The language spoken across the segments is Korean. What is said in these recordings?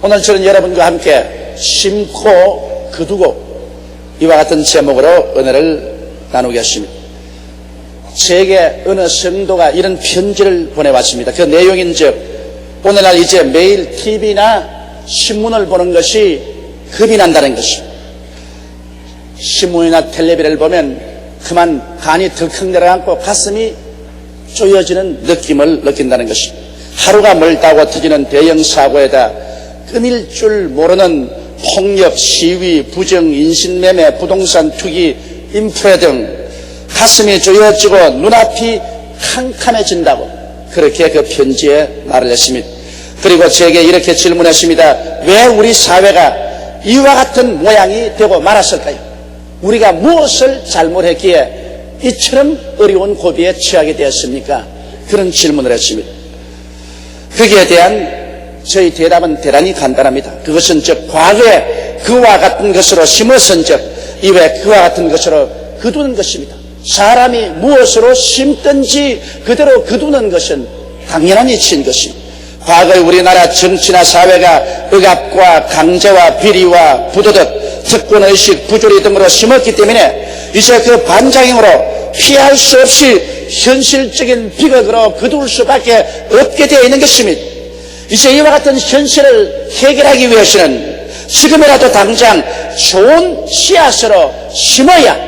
오늘 저는 여러분과 함께 심고 거두고 이와 같은 제목으로 은혜를 나누겠습니다. 제게 어느 성도가 이런 편지를 보내왔습니다. 그 내용인즉 오늘날 이제 매일 TV나 신문을 보는 것이 겁이 난다는 것입니다. 신문이나 텔레비를 보면 그만 간이 덜컥 내려앉고 가슴이 쪼여지는 느낌을 느낀다는 것입니다. 하루가 멀다고 터지는 대형 사고에다 끊일 줄 모르는 폭력, 시위, 부정, 인신매매, 부동산 투기, 인프레 등 가슴이 조여지고 눈앞이 캄캄해진다고 그렇게 그 편지에 말을 했습니다. 그리고 제게 이렇게 질문했습니다. 왜 우리 사회가 이와 같은 모양이 되고 말았을까요? 우리가 무엇을 잘못했기에 이처럼 어려운 고비에 처하게 되었습니까? 그런 질문을 했습니다. 거기에 대한 저희 대답은 대단히 간단합니다. 그것은 즉 과거에 그와 같은 것으로 심었은 즉 이외 그와 같은 것으로 거두는 것입니다. 사람이 무엇으로 심든지 그대로 거두는 것은 당연한 이치인 것입니다. 과거의 우리나라 정치나 사회가 억압과 강제와 비리와 부도덕, 특권의식, 부조리 등으로 심었기 때문에 이제 그 반작용으로 피할 수 없이 현실적인 비극으로 거둘 수밖에 없게 되어 있는 것입니다. 이제 이와 같은 현실을 해결하기 위해서는 지금이라도 당장 좋은 씨앗으로 심어야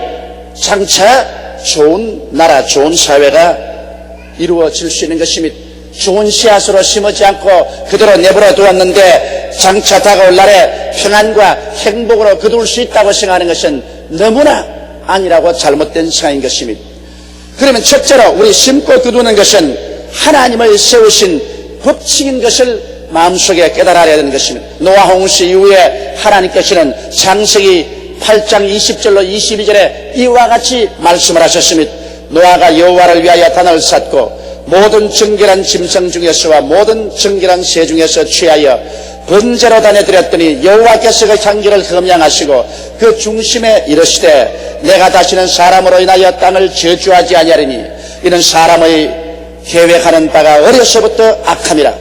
장차 좋은 나라, 좋은 사회가 이루어질 수 있는 것입니다. 좋은 씨앗으로 심지 않고 그대로 내버려 두었는데 장차 다가올 날에 평안과 행복으로 거둘 수 있다고 생각하는 것은 너무나 아니라고 잘못된 생각인 것입니다. 그러면 첫째로 우리 심고 거두는 것은 하나님을 세우신 법칙인 것을 마음속에 깨달아야 되는 것입니다. 노아 홍수 이후에 하나님께서는 창세기 8장 20절로 22절에 이와 같이 말씀을 하셨습니다. 노아가 여호와를 위하여 단을 쌓고 모든 정결한 짐승 중에서와 모든 정결한 새 중에서 취하여 번제로 다내드렸더니 여호와께서 그 향기를 흠양하시고 그 중심에 이르시되 내가 다시는 사람으로 인하여 땅을 저주하지 아니하리니 이는 사람의 계획하는 바가 어려서부터 악함이라.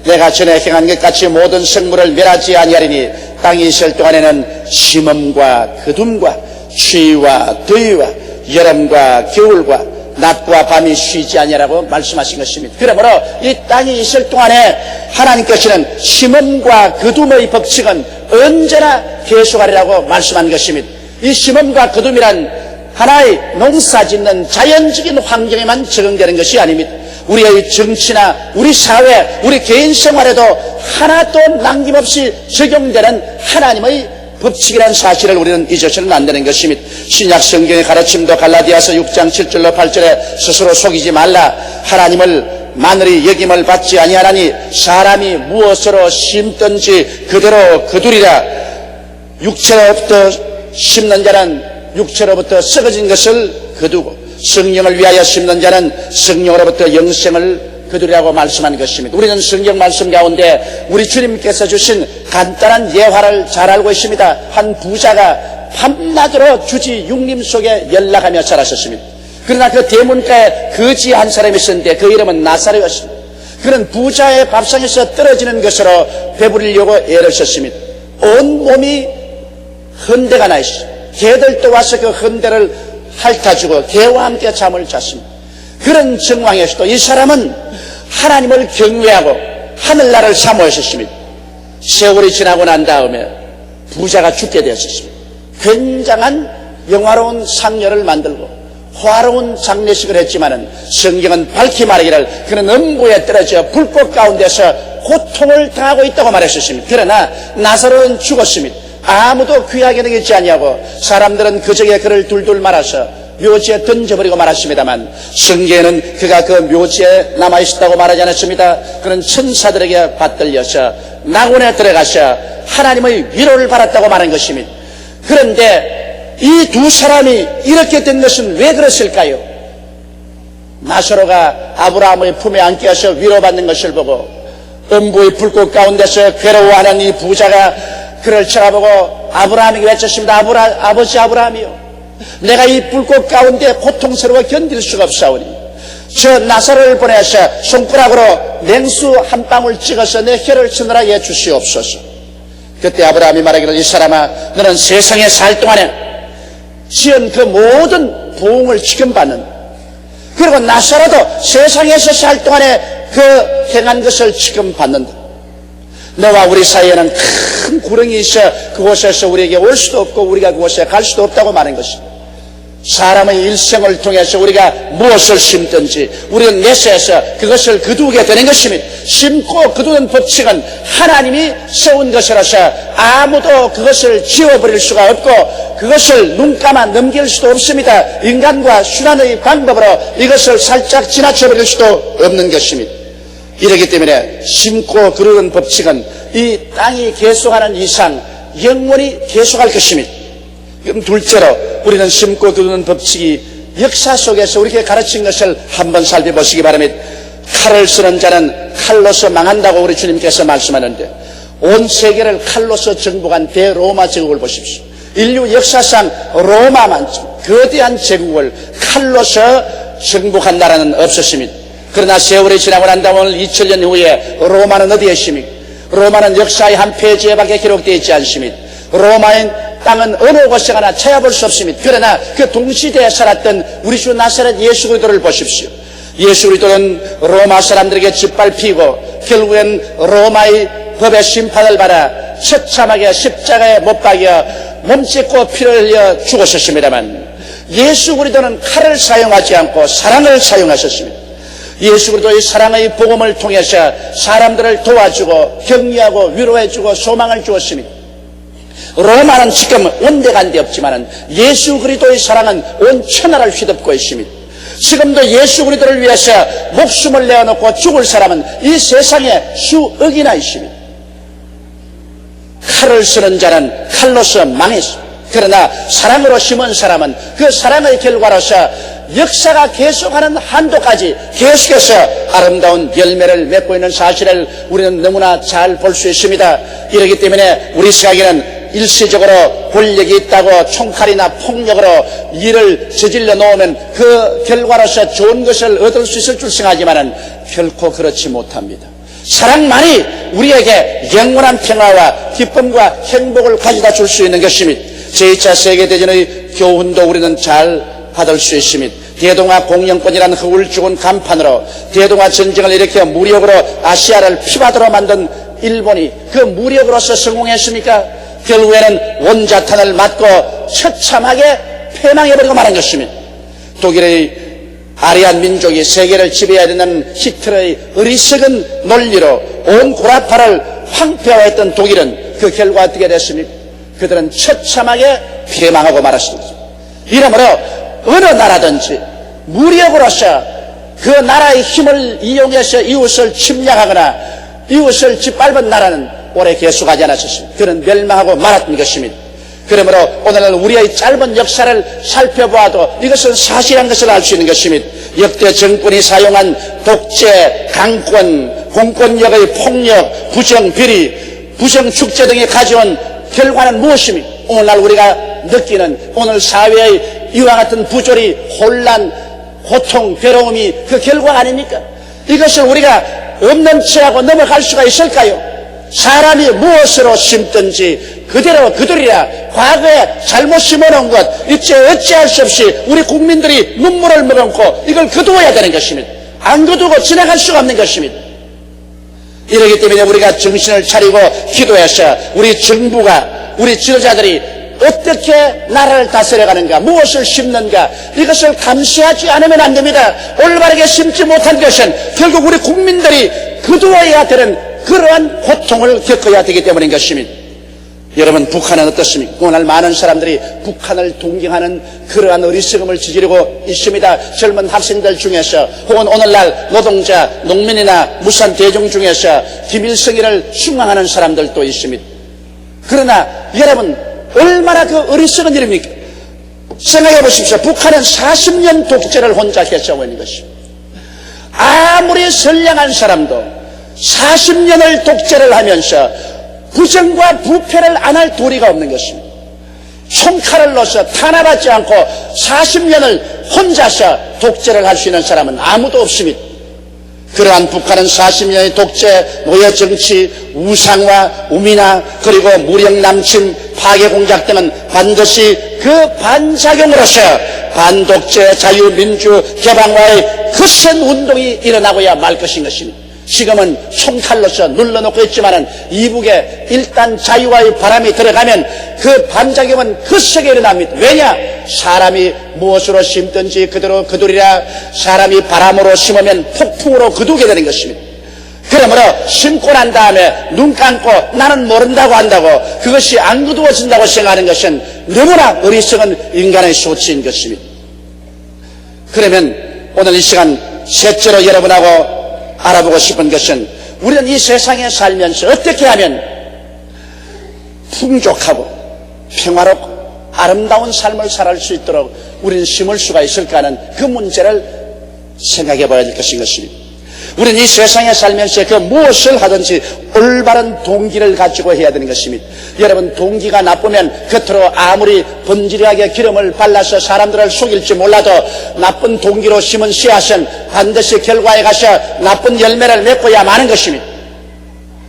내가 전에 행한 것 같이 모든 생물을 멸하지 아니하리니 땅이 있을 동안에는 심음과 거둠과 추위와 더위와 여름과 겨울과 낮과 밤이 쉬지 아니하라고 말씀하신 것입니다. 그러므로 이 땅이 있을 동안에 하나님께서는 심음과 거둠의 법칙은 언제나 계속하리라고 말씀한 것입니다. 이 심음과 거둠이란 하나의 농사짓는 자연적인 환경에만 적용되는 것이 아닙니다. 우리의 정치나 우리 사회, 우리 개인 생활에도 하나도 남김없이 적용되는 하나님의 법칙이라는 사실을 우리는 잊어서는 안 되는 것입니다. 신약 성경의 가르침도 갈라디아서 6장 7절로 8절에 스스로 속이지 말라. 하나님을 마늘이 여김을 받지 아니하나니 사람이 무엇으로 심든지 그대로 거두리라. 육체로부터 심는 자는 육체로부터 썩어진 것을 거두고 성령을 위하여 심는 자는 성령으로부터 영생을 거두리라고 말씀한 것입니다. 우리는 성경 말씀 가운데 우리 주님께서 주신 간단한 예화를 잘 알고 있습니다. 한 부자가 밤낮으로 주지 육림 속에 연락하며 자라셨습니다. 그러나 그 대문가에 거지 한 사람이 있었는데 그 이름은 나사로였습니다. 그는 부자의 밥상에서 떨어지는 것으로 배부리려고 애를 썼습니다. 온 몸이 헌대가 나 있습니다. 개들도 와서 그 헌대를 핥아주고 개와 함께 잠을 잤습니다. 그런 정황에서도 이 사람은 하나님을 경외하고 하늘나라를 사모했었습니다. 세월이 지나고 난 다음에 부자가 죽게 되었습니다. 굉장한 영화로운 상여를 만들고 화려한 장례식을 했지만은 성경은 밝히 말하기를 그는 음부에 떨어져 불꽃 가운데서 고통을 당하고 있다고 말했었습니다. 그러나 나사로는 죽었습니다. 아무도 귀하게 여기지 아니하고 사람들은 그저에 그를 둘둘 말아서 묘지에 던져버리고 말았습니다만 성경에는 그가 그 묘지에 남아있었다고 말하지 않았습니다. 그는 천사들에게 받들려서 낙원에 들어가서 하나님의 위로를 받았다고 말한 것입니다. 그런데 이 두 사람이 이렇게 된 것은 왜 그랬을까요? 나사로가 아브라함의 품에 안겨서 위로받는 것을 보고 음부의 불꽃 가운데서 괴로워하는 이 부자가 그를 쳐다보고 아브라함에게 외쳤습니다. 아버지 아브라함이요, 내가 이 불꽃 가운데 고통스러워 견딜 수가 없사오니 저 나사로를 보내서 손가락으로 냉수 한 방울 찍어서 내 혀를 서늘하게 해 주시옵소서. 그때 아브라함이 말하기를 이 사람아 너는 세상에 살 동안에 지은 그 모든 부흥을 지금 받는 그리고 나서라도 세상에서 살 동안에 그 행한 것을 지금 받는다. 너와 우리 사이에는 큰 구렁이 있어 그곳에서 우리에게 올 수도 없고 우리가 그곳에 갈 수도 없다고 말한 것입니다. 사람의 일생을 통해서 우리가 무엇을 심든지 우리는 내세에서 그것을 거두게 되는 것입니다. 심고 거두는 법칙은 하나님이 세운 것이라서 아무도 그것을 지워버릴 수가 없고 그것을 눈 감아 넘길 수도 없습니다. 인간과 순환의 방법으로 이것을 살짝 지나쳐버릴 수도 없는 것입니다. 이렇기 때문에 심고 거두는 법칙은 이 땅이 계속하는 이상 영원히 계속할 것입니다. 그럼 둘째로 우리는 심고 거두는 법칙이 역사 속에서 우리에게 가르친 것을 한번 살펴보시기 바랍니다. 칼을 쓰는 자는 칼로서 망한다고 우리 주님께서 말씀하는데 온 세계를 칼로서 정복한 대로마 제국을 보십시오. 인류 역사상 로마만 거대한 제국을 칼로서 정복한 나라는 없었습니다. 그러나 세월이 지나고 난 다음 2000년 후에 로마는 어디에 있습니까? 로마는 역사의 한 페이지에밖에 기록되어 있지 않습니다. 로마인 땅은 어느 곳에 가나 찾아볼 수 없습니다. 그러나 그 동시대에 살았던 우리 주 나사렛 예수 그리스도를 보십시오. 예수 그리스도는 로마 사람들에게 짓밟히고 결국엔 로마의 법의 심판을 받아 처참하게 십자가에 못 박여 몸짓고 피를 흘려 죽었었습니다만 예수 그리스도는 칼을 사용하지 않고 사랑을 사용하셨습니다. 예수 그리스도의 사랑의 복음을 통해서 사람들을 도와주고 격려하고 위로해주고 소망을 주었습니다. 로마는 지금 온데간데 없지만 예수 그리스도의 사랑은 온 천하를 휘덮고 있습니다. 지금도 예수 그리스도를 위해서 목숨을 내어놓고 죽을 사람은 이 세상에 수억이나 있습니다. 칼을 쓰는 자는 칼로서 망했습니다. 그러나 사랑으로 심은 사람은 그 사랑의 결과로서 역사가 계속하는 한도까지 계속해서 아름다운 열매를 맺고 있는 사실을 우리는 너무나 잘 볼 수 있습니다. 이렇기 때문에 우리 시각에는 일시적으로 권력이 있다고 총칼이나 폭력으로 일을 저질러 놓으면 그 결과로서 좋은 것을 얻을 수 있을 줄 생각하지만 결코 그렇지 못합니다. 사랑만이 우리에게 영원한 평화와 기쁨과 행복을 가져다 줄 수 있는 것입니다. 제2차 세계대전의 교훈도 우리는 잘 받을 수 있습니다. 대동아 공영권이라는 흙을 죽은 간판으로 대동아 전쟁을 일으켜 무력으로 아시아를 피바다로 만든 일본이 그 무력으로서 성공했습니까? 결국에는 원자탄을 맞고 처참하게 패망해버리고 말한 것입니다. 독일의 아리안 민족이 세계를 지배해야 되는 히틀러의 어리석은 논리로 온 고라파를 황폐화했던 독일은 그 결과 어떻게 됐습니까? 그들은 처참하게 패망하고 말았습니다. 이러므로 어느 나라든지 무력으로서 그 나라의 힘을 이용해서 이웃을 침략하거나 이웃을 짓밟은 나라는 오래 계속하지 않았습니다. 그는 멸망하고 말았던 것입니다. 그러므로 오늘날 우리의 짧은 역사를 살펴보아도 이것은 사실한 것을 알 수 있는 것입니다. 역대 정권이 사용한 독재, 강권, 공권력의 폭력, 부정, 비리, 부정 축제 등이 가져온 결과는 무엇입니까? 오늘날 우리가 느끼는 오늘 사회의 이와 같은 부조리, 혼란, 고통, 괴로움이 그 결과 아닙니까? 이것을 우리가 없는 체하고 넘어갈 수가 있을까요? 사람이 무엇으로 심든지 그대로 그들이라 과거에 잘못 심어놓은 것 이제 어찌할 수 없이 우리 국민들이 눈물을 머금고 이걸 거두어야 되는 것입니다. 안 거두고 지나갈 수가 없는 것입니다. 이러기 때문에 우리가 정신을 차리고 기도해서 우리 정부가 우리 지도자들이 어떻게 나라를 다스려가는가 무엇을 심는가 이것을 감시하지 않으면 안 됩니다. 올바르게 심지 못한 것은 결국 우리 국민들이 거두어야 되는 그러한 고통을 겪어야 되기 때문인 것입니다. 여러분 북한은 어떻습니까? 오늘 많은 사람들이 북한을 동경하는 그러한 어리석음을 저지르고 있습니다. 젊은 학생들 중에서 혹은 오늘날 노동자, 농민이나 무산 대중 중에서 김일성이를 숭앙하는 사람들도 있습니다. 그러나 여러분 얼마나 그 어리석은 일입니까? 생각해 보십시오. 북한은 40년 독재를 혼자 개최하고 있는 것입니다. 아무리 선량한 사람도 40년을 독재를 하면서 부정과 부패를 안 할 도리가 없는 것입니다. 총칼을 넣어서 탄압하지 않고 40년을 혼자서 독재를 할 수 있는 사람은 아무도 없습니다. 그러한 북한은 40년의 독재, 노예 정치, 우상화, 우민화, 그리고 무력 남침, 파괴 공작 등은 반드시 그 반작용으로서 반독재, 자유민주, 개방화의 거센 운동이 일어나고야 말 것인 것입니다. 지금은 총칼로서 눌러놓고 있지만은 이북에 일단 자유와의 바람이 들어가면 그 반작용은 거세게 일어납니다. 왜냐? 사람이 무엇으로 심든지 그대로 거두리라. 사람이 바람으로 심으면 폭풍으로 거두게 되는 것입니다. 그러므로 심고 난 다음에 눈 감고 나는 모른다고 한다고 그것이 안 거두어진다고 생각하는 것은 너무나 어리석은 인간의 소치인 것입니다. 그러면 오늘 이 시간 셋째로 여러분하고 알아보고 싶은 것은 우리는 이 세상에 살면서 어떻게 하면 풍족하고 평화롭고 아름다운 삶을 살아갈 수 있도록 우리는 심을 수가 있을까 하는 그 문제를 생각해 봐야 될 것인 것입니다. 우리는 이 세상에 살면서 그 무엇을 하든지 올바른 동기를 가지고 해야 되는 것입니다. 여러분, 동기가 나쁘면 겉으로 아무리 번지르하게 기름을 발라서 사람들을 속일지 몰라도 나쁜 동기로 심은 씨앗은 반드시 결과에 가서 나쁜 열매를 맺고야 마는 것입니다.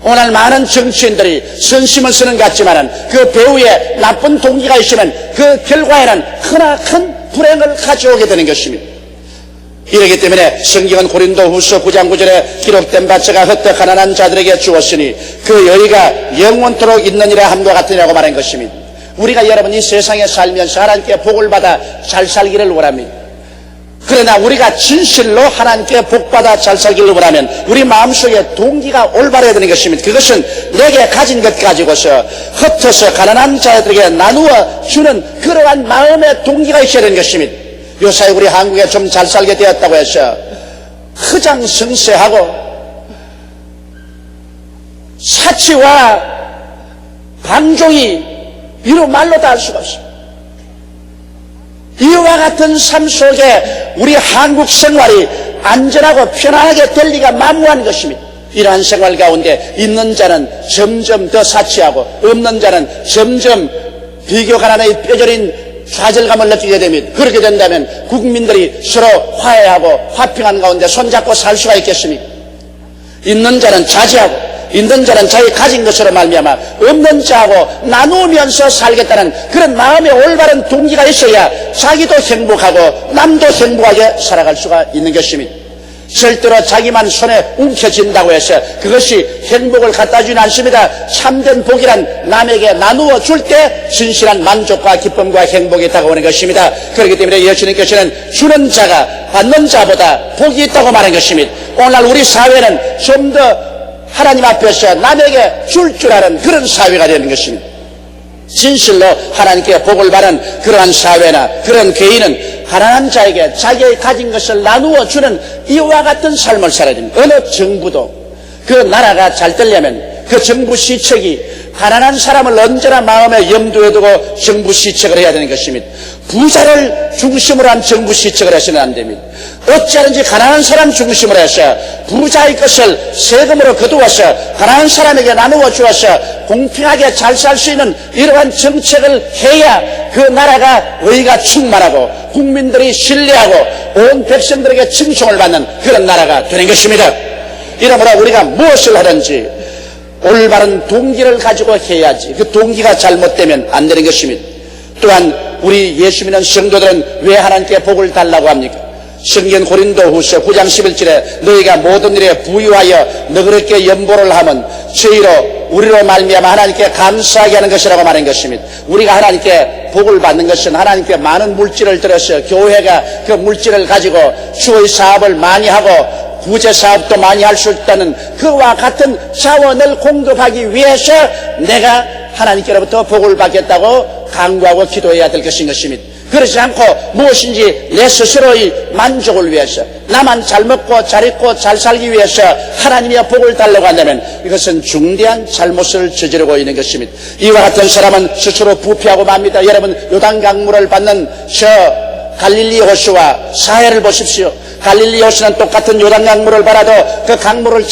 오늘 많은 정치인들이 선심을 쓰는 것 같지만은 그 배후에 나쁜 동기가 있으면 그 결과에는 크나큰 불행을 가져오게 되는 것입니다. 이러기 때문에 성경은 고린도후서 9장 9절에 기록된 바 제가 헛되고 가난한 자들에게 주었으니 그 여의가 영원토록 있느니라 함과 같으니라고 말한 것입니다. 우리가 여러분 이 세상에 살면서 하나님께 복을 받아 잘 살기를 원합니다. 그러나 우리가 진실로 하나님께 복받아 잘 살기를 원하면 우리 마음속에 동기가 올바라야 되는 것입니다. 그것은 내게 가진 것 가지고서 흩어서 가난한 자들에게 나누어 주는 그러한 마음의 동기가 있어야 되는 것입니다. 요사이 우리 한국에 좀 잘 살게 되었다고 해서 허장성세하고 사치와 방종이 이루 말로 다 할 수가 없습니다. 이와 같은 삶 속에 우리 한국 생활이 안전하고 편안하게 될 리가 만무한 것입니다. 이러한 생활 가운데 있는 자는 점점 더 사치하고 없는 자는 점점 비교 가난의 뼈저린 좌절감을 느끼게 됩니다. 그렇게 된다면 국민들이 서로 화해하고 화평한 가운데 손잡고 살 수가 있겠습니까? 있는 자는 자제하고 있는 자는 자기 가진 것으로 말미암아 없는 자하고 나누면서 살겠다는 그런 마음의 올바른 동기가 있어야 자기도 행복하고 남도 행복하게 살아갈 수가 있는 것입니다. 절대로 자기만 손에 움켜쥔다고 해서 그것이 행복을 갖다 주진 않습니다. 참된 복이란 남에게 나누어 줄 때 진실한 만족과 기쁨과 행복이 다가오는 것입니다. 그렇기 때문에 예수님께서는 주는 자가 받는 자보다 복이 있다고 말한 것입니다. 오늘날 우리 사회는 좀 더 하나님 앞에서 남에게 줄 아는 그런 사회가 되는 것입니다. 진실로 하나님께 복을 받는 그러한 사회나 그런 개인은 가난한 자에게 자기의 가진 것을 나누어 주는 이와 같은 삶을 살아야 됩니다. 어느 정부도 그 나라가 잘 되려면 그 정부 시책이 가난한 사람을 언제나 마음에 염두에 두고 정부 시책을 해야 되는 것입니다. 부자를 중심으로 한 정부 시책을 해서는 안 됩니다. 어찌하든지 가난한 사람 중심으로 해서 부자의 것을 세금으로 거두어서 가난한 사람에게 나누어 주어서 공평하게 잘 살 수 있는 이러한 정책을 해야 그 나라가 의가 충만하고 국민들이 신뢰하고 온 백성들에게 칭송을 받는 그런 나라가 되는 것입니다. 이러므로 우리가 무엇을 하든지 올바른 동기를 가지고 해야지 그 동기가 잘못되면 안 되는 것입니다. 또한 우리 예수 믿는 성도들은 왜 하나님께 복을 달라고 합니까? 성경 고린도후서 9장 11절에 너희가 모든 일에 부유하여 너그럽게 연보를 하면 저희로 우리로 말미암아 하나님께 감사하게 하는 것이라고 말한 것입니다. 우리가 하나님께 복을 받는 것은 하나님께 많은 물질을 들어서 교회가 그 물질을 가지고 주의 사업을 많이 하고 구제 사업도 많이 할 수 있다는 그와 같은 자원을 공급하기 위해서 내가 하나님께로부터 복을 받겠다고 간구하고 기도해야 될 것인 것입니다. 그렇지 않고 무엇인지 내 스스로의 만족을 위해서 나만 잘 먹고 잘 입고 잘 살기 위해서 하나님의 복을 달라고 한다면 이것은 중대한 잘못을 저지르고 있는 것입니다. 이와 같은 사람은 스스로 부패하고 맙니다. 여러분 요단 강물을 받는 저 갈릴리 호수와 사해를 보십시오. 갈릴리 호수는 똑같은 요단 강물을 받아도 그 강물을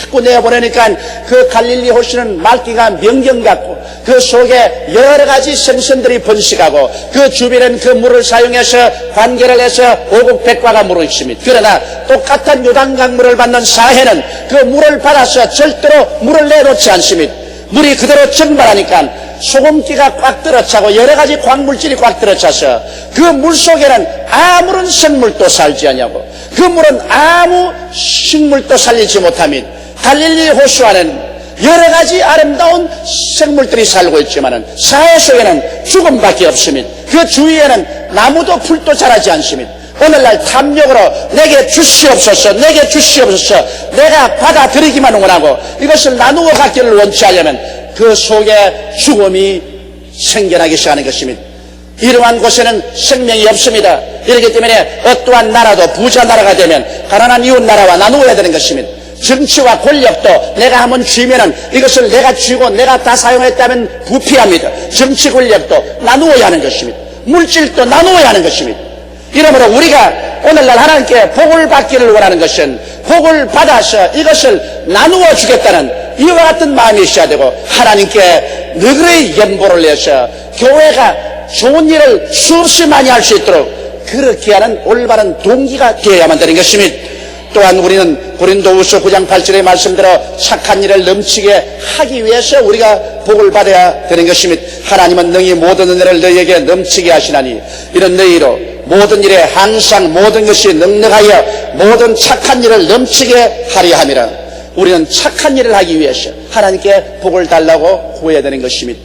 자꾸 내보내니까 그 갈릴리 호수는 맑기가 명경 같고 그 속에 여러 가지 생선들이 번식하고 그 주변엔 그 물을 사용해서 관계를 해서 오곡백과가 물을 있습니다. 그러나 똑같은 요단강물을 받는 사해는 그 물을 받아서 절대로 물을 내놓지 않습니다. 물이 그대로 증발하니까 소금기가 꽉 들어차고 여러 가지 광물질이 꽉 들어차서 그 물 속에는 아무런 생물도 살지 않냐고, 그 물은 아무 식물도 살리지 못합니다. 갈릴리 호수 안에는 여러 가지 아름다운 생물들이 살고 있지만은 사해 속에는 죽음밖에 없습니다. 그 주위에는 나무도 풀도 자라지 않습니다. 오늘날 탐욕으로 내게 주시옵소서, 내게 주시옵소서, 내가 받아들이기만 원하고 이것을 나누어 갖기를 원치 않으면 그 속에 죽음이 생겨나기 시작하는 것입니다. 이러한 곳에는 생명이 없습니다. 이렇기 때문에 어떠한 나라도 부자 나라가 되면 가난한 이웃 나라와 나누어야 되는 것입니다. 정치와 권력도 내가 한번 쥐면은 이것을 내가 쥐고 내가 다 사용했다면 부패합니다. 정치 권력도 나누어야 하는 것입니다. 물질도 나누어야 하는 것입니다. 이러므로 우리가 오늘날 하나님께 복을 받기를 원하는 것은 복을 받아서 이것을 나누어 주겠다는 이와 같은 마음이 있어야 되고, 하나님께 너그러이 연보를 내서 교회가 좋은 일을 수없이 많이 할 수 있도록 그렇게 하는 올바른 동기가 되어야만 되는 것입니다. 또한 우리는 고린도후서 9장 8절의 말씀대로 착한 일을 넘치게 하기 위해서 우리가 복을 받아야 되는 것입니다. 하나님은 능히 모든 은혜를 너희에게 넘치게 하시나니 이런 너희로 모든 일에 항상 모든 것이 넉넉하여 모든 착한 일을 넘치게 하려 함이라. 우리는 착한 일을 하기 위해서 하나님께 복을 달라고 구해야 되는 것입니다.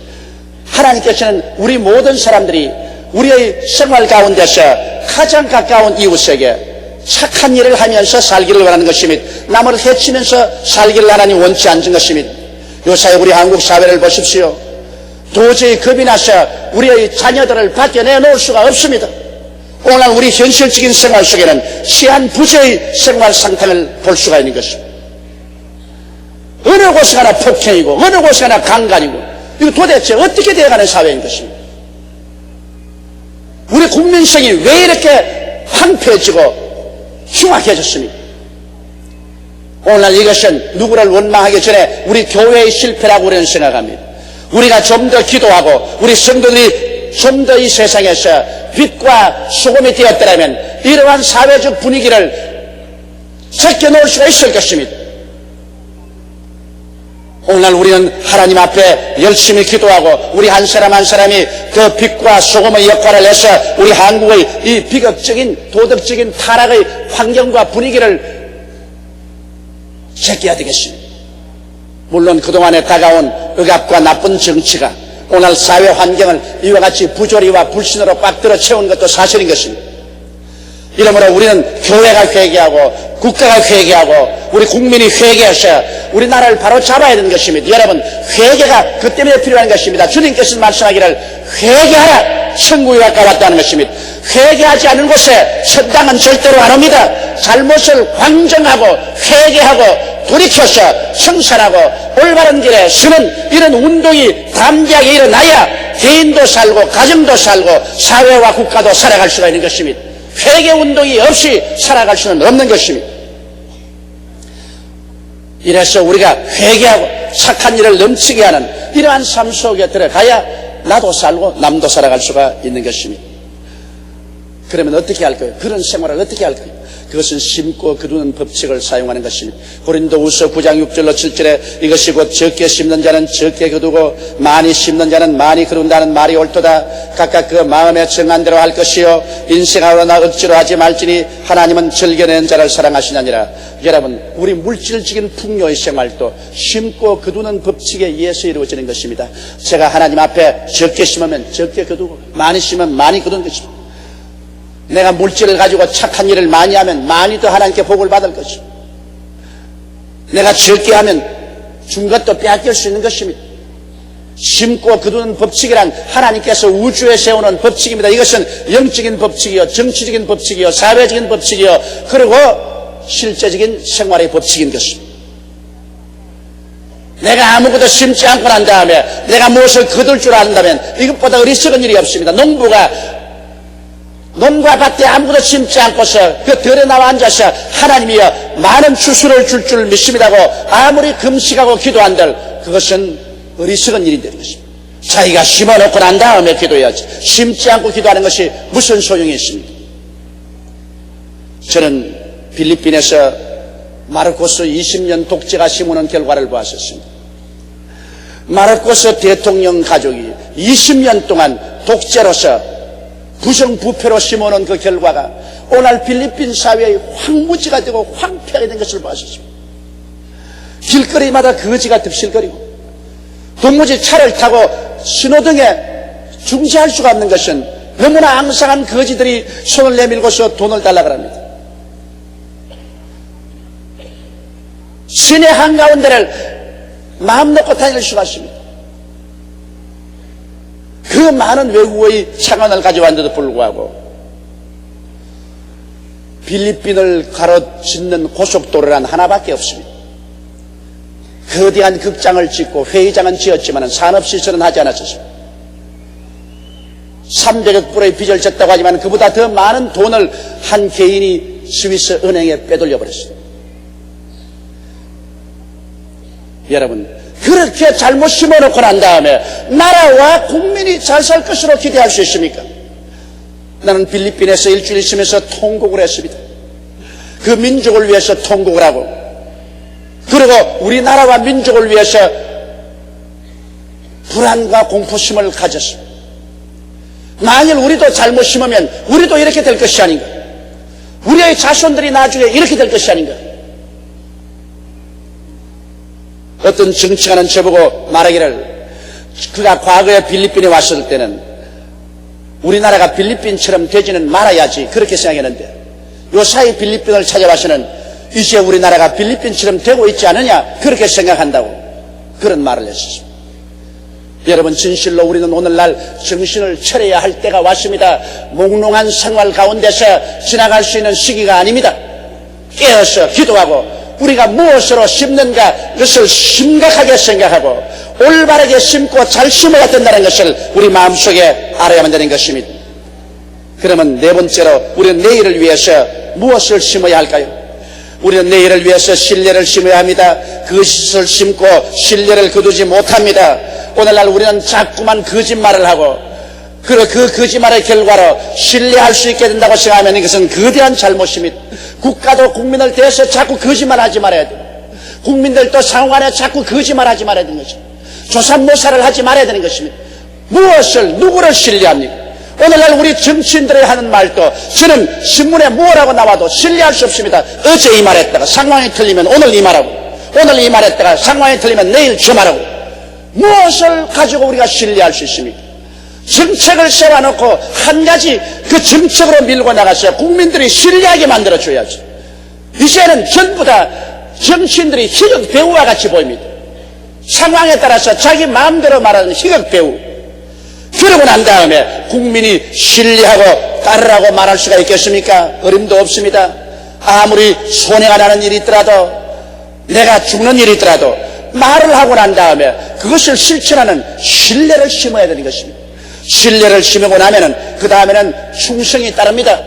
하나님께서는 우리 모든 사람들이 우리의 생활 가운데서 가장 가까운 이웃에게 착한 일을 하면서 살기를 원하는 것입니다. 남을 해치면서 살기를 하나님 원치 않는 것입니다. 요사이 우리 한국 사회를 보십시오. 도저히 겁이 나서 우리의 자녀들을 밖에 내놓을 수가 없습니다. 오늘 우리 현실적인 생활 속에는 시한 부재의 생활 상태를 볼 수가 있는 것입니다. 어느 곳에 가나 폭행이고 어느 곳에 가나 강간이고, 이거 도대체 어떻게 되어가는 사회인 것입니다. 우리 국민성이 왜 이렇게 황폐해지고 흉악해졌습니까? 오늘날 이것은 누구를 원망하기 전에 우리 교회의 실패라고 우리는 생각합니다. 우리가 좀 더 기도하고 우리 성도들이 좀 더 이 세상에서 빛과 소금이 되었더라면 이러한 사회적 분위기를 제껴놓을 수가 있을 것입니다. 오늘날 우리는 하나님 앞에 열심히 기도하고 우리 한 사람 한 사람이 그 빛과 소금의 역할을 해서 우리 한국의 이 비극적인 도덕적인 타락의 환경과 분위기를 제껴야 되겠습니다. 물론 그동안에 다가온 억압과 나쁜 정치가 오늘 사회 환경을 이와 같이 부조리와 불신으로 꽉 들어 채운 것도 사실인 것입니다. 이러므로 우리는 교회가 회개하고 국가가 회개하고 우리 국민이 회개해서 우리나라를 바로 잡아야 되는 것입니다. 여러분, 회개가 그 때문에 필요한 것입니다. 주님께서 말씀하기를 회개하라, 천국이 가까웠다는 것입니다. 회개하지 않은 곳에 천당은 절대로 안 옵니다. 잘못을 황정하고 회개하고 돌이켜서 성찰하고 올바른 길에 서는 이런 운동이 담대하게 일어나야 개인도 살고 가정도 살고 사회와 국가도 살아갈 수가 있는 것입니다. 회개 운동이 없이 살아갈 수는 없는 것입니다. 이래서 우리가 회개하고 착한 일을 넘치게 하는 이러한 삶 속에 들어가야 나도 살고 남도 살아갈 수가 있는 것입니다. 그러면 어떻게 할 거예요? 그런 생활을 어떻게 할 거예요? 그것은 심고 거두는 법칙을 사용하는 것입니다. 고린도후서 9장 6절로 7절에 이것이 곧 적게 심는 자는 적게 거두고 많이 심는 자는 많이 거둔다는 말이 옳도다. 각각 그 마음에 정한 대로 할 것이요 인생하거나 억지로 하지 말지니 하나님은 즐겨낸 자를 사랑하시느니라. 여러분, 우리 물질적인 풍요의 생활도 심고 거두는 법칙에 의해서 이루어지는 것입니다. 제가 하나님 앞에 적게 심으면 적게 거두고 많이 심으면 많이 거두는 것입니다. 내가 물질을 가지고 착한 일을 많이 하면 많이 더 하나님께 복을 받을 것입니다. 내가 적게 하면 준 것도 빼앗길 수 있는 것입니다. 심고 거두는 법칙이란 하나님께서 우주에 세우는 법칙입니다. 이것은 영적인 법칙이요, 정치적인 법칙이요, 사회적인 법칙이요, 그리고 실제적인 생활의 법칙인 것입니다. 내가 아무것도 심지 않고 난 다음에 내가 무엇을 거둘 줄 안다면 이것보다 어리석은 일이 없습니다. 논과 밭에 아무것도 심지 않고서 그 들에 나와 앉아서 하나님이여 많은 추수를 줄 줄 믿습니다고 아무리 금식하고 기도한들 그것은 어리석은 일이 되는 것입니다. 자기가 심어놓고 난 다음에 기도해야지 심지 않고 기도하는 것이 무슨 소용이 있습니까? 저는 필리핀에서 마르코스 20년 독재가 심어놓은 결과를 보았었습니다. 마르코스 대통령 가족이 20년 동안 독재로서 부정부패로 심어놓은 그 결과가 오늘 필리핀 사회의 황무지가 되고 황폐하게 된 것을 보았습니다. 길거리마다 거지가 득실거리고 도무지 차를 타고 신호등에 중지할 수가 없는 것은 너무나 앙상한 거지들이 손을 내밀고서 돈을 달라고 합니다. 시내 한가운데를 마음 놓고 다닐 수가 있습니다. 그 많은 외국의 창안을 가져왔는데도 불구하고 필리핀을 가로짓는 고속도로란 하나밖에 없습니다. 거대한 극장을 짓고 회의장은 지었지만 산업시설은 하지 않았습니다. 300억 불의 빚을 졌다고 하지만 그보다 더 많은 돈을 한 개인이 스위스 은행에 빼돌려 버렸습니다. 여러분, 그렇게 잘못 심어놓고 난 다음에 나라와 국민이 잘 살 것으로 기대할 수 있습니까? 나는 필리핀에서 일주일 있으면서 통곡을 했습니다. 그 민족을 위해서 통곡을 하고 그리고 우리나라와 민족을 위해서 불안과 공포심을 가졌습니다. 만일 우리도 잘못 심으면 우리도 이렇게 될 것이 아닌가? 우리의 자손들이 나중에 이렇게 될 것이 아닌가? 어떤 정치가는 저보고 말하기를 그가 과거에 필리핀에 왔을 때는 우리나라가 필리핀처럼 되지는 말아야지 그렇게 생각했는데 요사이 필리핀을 찾아와서는 이제 우리나라가 필리핀처럼 되고 있지 않느냐 그렇게 생각한다고 그런 말을 했습니다. 여러분, 진실로 우리는 오늘날 정신을 차려야 할 때가 왔습니다. 몽롱한 생활 가운데서 지나갈 수 있는 시기가 아닙니다. 깨어서 기도하고 우리가 무엇으로 심는가 그것을 심각하게 생각하고 올바르게 심고 잘 심어야 된다는 것을 우리 마음속에 알아야만 되는 것입니다. 그러면 네 번째로 우리는 내일을 위해서 무엇을 심어야 할까요? 우리는 내일을 위해서 신뢰를 심어야 합니다. 거짓을 심고 신뢰를 거두지 못합니다. 오늘날 우리는 자꾸만 거짓말을 하고 그리고 그 거짓말의 결과로 신뢰할 수 있게 된다고 생각하면 이것은 거대한 잘못입니다. 국가도 국민을 대해서 자꾸 거짓말하지 말아야 돼요. 국민들도 상황 안에 자꾸 거짓말하지 말아야 되는 것입니다. 조삼모사를 하지 말아야 되는 것입니다. 무엇을 누구를 신뢰합니까? 오늘날 우리 정치인들이 하는 말도 저는 신문에 뭐라고 나와도 신뢰할 수 없습니다. 어제 이 말했다가 상황이 틀리면 오늘 이 말하고 오늘 이 말했다가 상황이 틀리면 내일 저 말하고 무엇을 가지고 우리가 신뢰할 수 있습니까? 정책을 세워놓고 한 가지 그 정책으로 밀고 나가서 국민들이 신뢰하게 만들어줘야지. 이제는 전부 다 정치인들이 희극 배우와 같이 보입니다. 상황에 따라서 자기 마음대로 말하는 희극 배우. 그러고 난 다음에 국민이 신뢰하고 따르라고 말할 수가 있겠습니까? 어림도 없습니다. 아무리 손해가 나는 일이 있더라도 내가 죽는 일이 있더라도 말을 하고 난 다음에 그것을 실천하는 신뢰를 심어야 되는 것입니다. 신뢰를 심고 나면은 그 다음에는 충성이 따릅니다.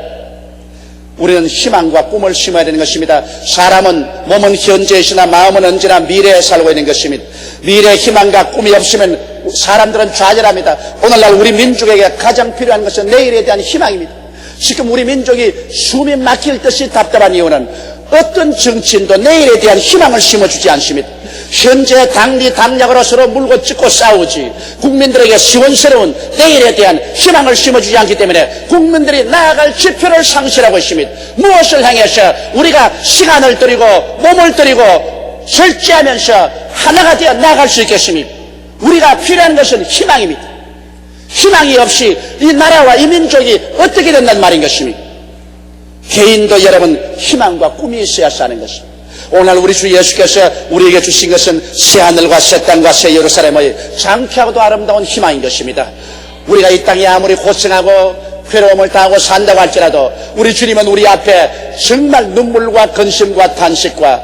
우리는 희망과 꿈을 심어야 되는 것입니다. 사람은 몸은 현재에 있으나 마음은 언제나 미래에 살고 있는 것입니다. 미래에 희망과 꿈이 없으면 사람들은 좌절합니다. 오늘날 우리 민족에게 가장 필요한 것은 내일에 대한 희망입니다. 지금 우리 민족이 숨이 막힐 듯이 답답한 이유는 어떤 정치인도 내일에 대한 희망을 심어주지 않습니다. 현재 당리 당략으로 서로 물고 찢고 싸우지 국민들에게 시원스러운 내일에 대한 희망을 심어주지 않기 때문에 국민들이 나아갈 지표를 상실하고 있습니다. 무엇을 향해서 우리가 시간을 들이고 몸을 들이고 절제하면서 하나가 되어 나아갈 수 있겠습니까? 우리가 필요한 것은 희망입니다. 희망이 없이 이 나라와 이 민족이 어떻게 된단 말인 것입니까? 개인도 여러분 희망과 꿈이 있어야 사는 것입니다. 오늘 우리 주 예수께서 우리에게 주신 것은 새하늘과 새 땅과 새 예루살렘의 장쾌하고도 아름다운 희망인 것입니다. 우리가 이 땅에 아무리 고생하고 괴로움을 당하고 산다고 할지라도 우리 주님은 우리 앞에 정말 눈물과 근심과 탄식과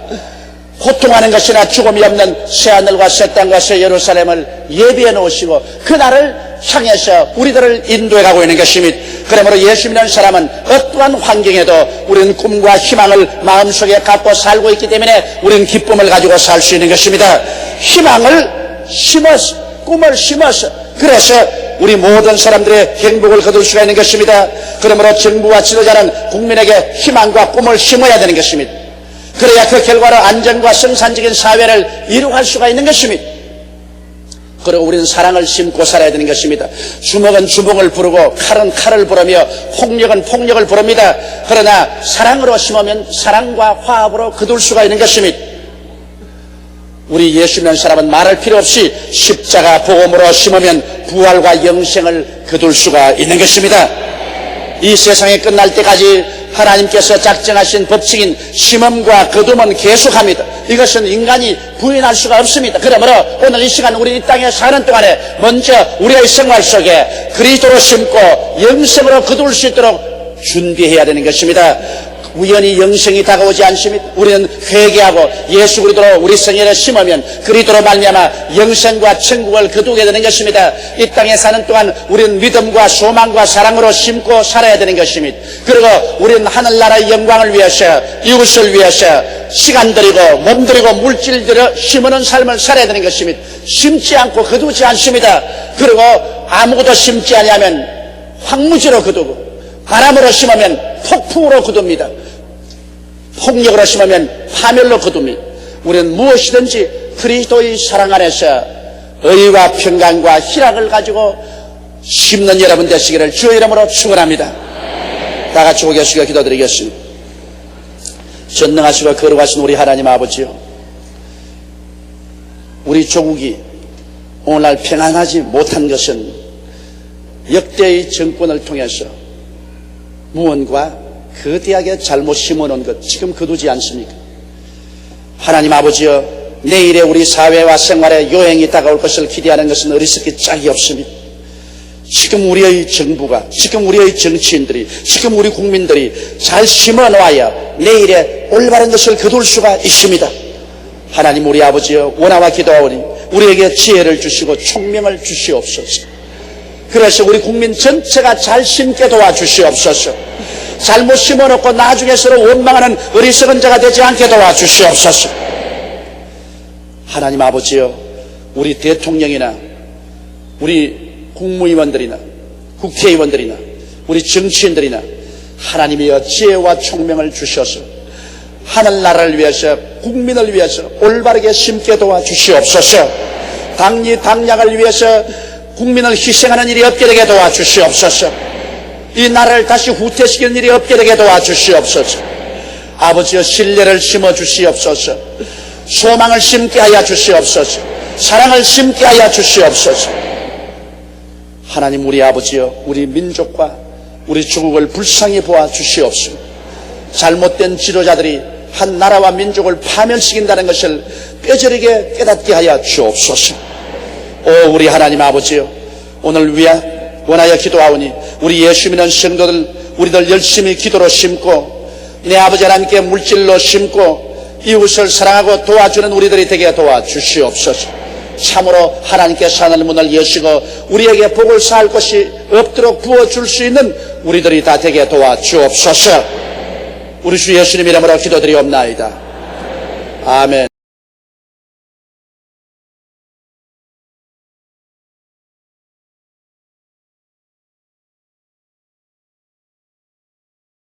고통하는 것이나 죽음이 없는 새하늘과 새 땅과 새 예루살렘을 예비해 놓으시고 그 날을 향해서 우리들을 인도해 가고 있는 것입니다. 그러므로 예수 믿는 사람은 어떠한 환경에도 우리는 꿈과 희망을 마음속에 갖고 살고 있기 때문에 우리는 기쁨을 가지고 살 수 있는 것입니다. 희망을 심어서, 꿈을 심어서, 그래서 우리 모든 사람들의 행복을 거둘 수가 있는 것입니다. 그러므로 정부와 지도자는 국민에게 희망과 꿈을 심어야 되는 것입니다. 그래야 그 결과로 안정과 생산적인 사회를 이루어갈 수가 있는 것입니다. 그리고 우리는 사랑을 심고 살아야 되는 것입니다. 주먹은 주먹을 부르고 칼은 칼을 부르며 폭력은 폭력을 부릅니다. 그러나 사랑으로 심으면 사랑과 화합으로 거둘 수가 있는 것입니다. 우리 예수 믿는 사람은 말할 필요 없이 십자가 복음으로 심으면 부활과 영생을 거둘 수가 있는 것입니다. 이 세상이 끝날 때까지 하나님께서 작정하신 법칙인 심음과 거둠은 계속합니다. 이것은 인간이 부인할 수가 없습니다. 그러므로 오늘 이 시간 우리 이 땅에 사는 동안에 먼저 우리의 생활 속에 그리스도로 심고 영생으로 거둘 수 있도록 준비해야 되는 것입니다. 우연히 영생이 다가오지 않습니다. 우리는 회개하고 예수 그리스도로 우리 생애를 심으면 그리스도로 말미암아 영생과 천국을 거두게 되는 것입니다. 이 땅에 사는 동안 우리는 믿음과 소망과 사랑으로 심고 살아야 되는 것입니다. 그리고 우리는 하늘나라의 영광을 위해서, 이웃을 위해서 시간 들이고 몸 들이고 물질 들여 심는 삶을 살아야 되는 것입니다. 심지 않고 거두지 않습니다. 그리고 아무것도 심지 아니하면 황무지로 거두고, 바람으로 심으면 폭풍으로 거둡니다. 폭력으로 심으면 파멸로 거둡니다. 우리는 무엇이든지 그리스도의 사랑 안에서 의와 평강과 희락을 가지고 심는 여러분 되시기를 주의 이름으로 축원합니다. 다 같이 고개 숙여 기도드리겠습니다. 전능하시고 거룩하신 우리 하나님 아버지요, 우리 조국이 오늘날 평안하지 못한 것은 역대의 정권을 통해서 무언가 거대하게 잘못 심어놓은 것 지금 거두지 않습니까? 하나님 아버지여, 내일에 우리 사회와 생활에 요행이 다가올 것을 기대하는 것은 어리석기 짝이 없습니다. 지금 우리의 정부가, 지금 우리의 정치인들이, 지금 우리 국민들이 잘 심어놓아야 내일에 올바른 것을 거둘 수가 있습니다. 하나님 우리 아버지여, 원하와 기도하오니 우리에게 지혜를 주시고 총명을 주시옵소서. 그래서 우리 국민 전체가 잘 심게 도와주시옵소서. 잘못 심어놓고 나중에 서로 원망하는 어리석은 자가 되지 않게 도와주시옵소서. 하나님 아버지여, 우리 대통령이나 우리 국무위원들이나 국회의원들이나 우리 정치인들이나 하나님이여 지혜와 총명을 주셔서 하늘나라를 위해서, 국민을 위해서 올바르게 심게 도와주시옵소서. 당리 당략을 위해서 국민을 희생하는 일이 없게 되게 도와주시옵소서. 이 나라를 다시 후퇴시키는 일이 없게 되게 도와주시옵소서. 아버지여, 신뢰를 심어주시옵소서. 소망을 심게 하여 주시옵소서. 사랑을 심게 하여 주시옵소서. 하나님 우리 아버지여, 우리 민족과 우리 조국을 불쌍히 보아 주시옵소서. 잘못된 지도자들이 한 나라와 민족을 파멸시킨다는 것을 뼈저리게 깨닫게 하여 주옵소서. 오 우리 하나님 아버지여, 오늘 원하여 기도하오니 우리 예수 믿는 성도들, 우리들 열심히 기도로 심고 내 아버지 하나님께 물질로 심고 이웃을 사랑하고 도와주는 우리들이 되게 도와주시옵소서. 참으로 하나님께서 하늘 문을 여시고 우리에게 복을 쌓을 것이 없도록 부어줄 수 있는 우리들이 다 되게 도와주옵소서. 우리 주 예수님 이름으로 기도드리옵나이다. 아멘.